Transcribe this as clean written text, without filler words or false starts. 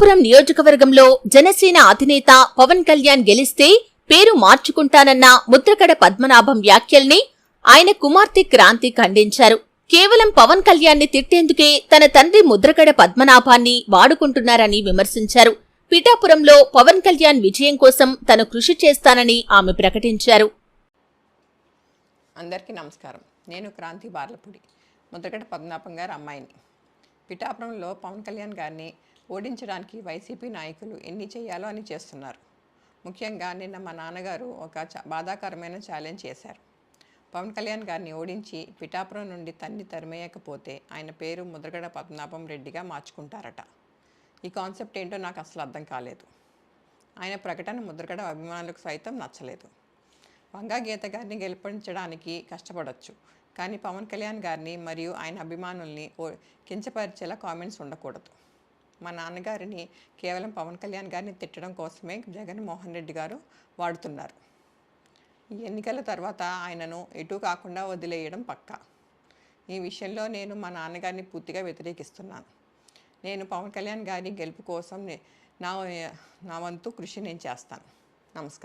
పిఠాపురం నియోజకవర్గంలో జనసేన అధినేత పవన్ కళ్యాణ్ గెలిస్తే పేరు మార్చుకుంటానన్న ముద్రగడ పద్మనాభం వ్యాఖ్యల్ని ఆయన కుమార్తె క్రాంతి ఖండించారు. కేవలం పవన్ కళ్యాణ్ని తిట్టేందుకే తన తండ్రి ముద్రగడ పద్మనాభాన్ని వాడుకుంటున్నారని విమర్శించారు. పిఠాపురంలో పవన్ కళ్యాణ్ విజయం కోసం తను కృషి చేస్తానని ఆమె ప్రకటించారు. అందరికీ నమస్కారం. నేను క్రాంతి బార్లపూడి, ముద్రగడ పద్మనాభం గారి అమ్మాయిని. పిఠాపురంలో పవన్ కళ్యాణ్ గారిని ఓడించడానికి వైసీపీ నాయకులు ఎన్ని చేయాలో అని చేస్తున్నారు. ముఖ్యంగా నిన్న మా నాన్నగారు ఒక బాధాకరమైన ఛాలెంజ్ చేశారు. పవన్ కళ్యాణ్ గారిని ఓడించి పిఠాపురం నుండి తరిమేయకపోతే ఆయన పేరు ముద్రగడ పద్మనాభం రెడ్డిగా మార్చుకుంటారట. ఈ కాన్సెప్ట్ ఏంటో నాకు అసలు అర్థం కాలేదు. ఆయన ప్రకటన ముద్రగడ అభిమానులకు సైతం నచ్చలేదు. వంగా గీత గారిని గెలిపించడానికి కష్టపడవచ్చు, కానీ పవన్ కళ్యాణ్ గారిని మరియు ఆయన అభిమానుల్ని కించపరిచేలా కామెంట్స్ ఉండకూడదు. మా నాన్నగారిని కేవలం పవన్ కళ్యాణ్ గారిని తిట్టడం కోసమే జగన్మోహన్ రెడ్డి గారు వాడుతున్నారు. ఈ ఎన్నికల తర్వాత ఆయనను ఎటు కాకుండా వదిలేయడం పక్కా. ఈ విషయంలో నేను మా నాన్నగారిని పూర్తిగా వ్యతిరేకిస్తున్నాను. నేను పవన్ కళ్యాణ్ గారి గెలుపు కోసం నా వంతు కృషి నేను చేస్తాను. నమస్కారం.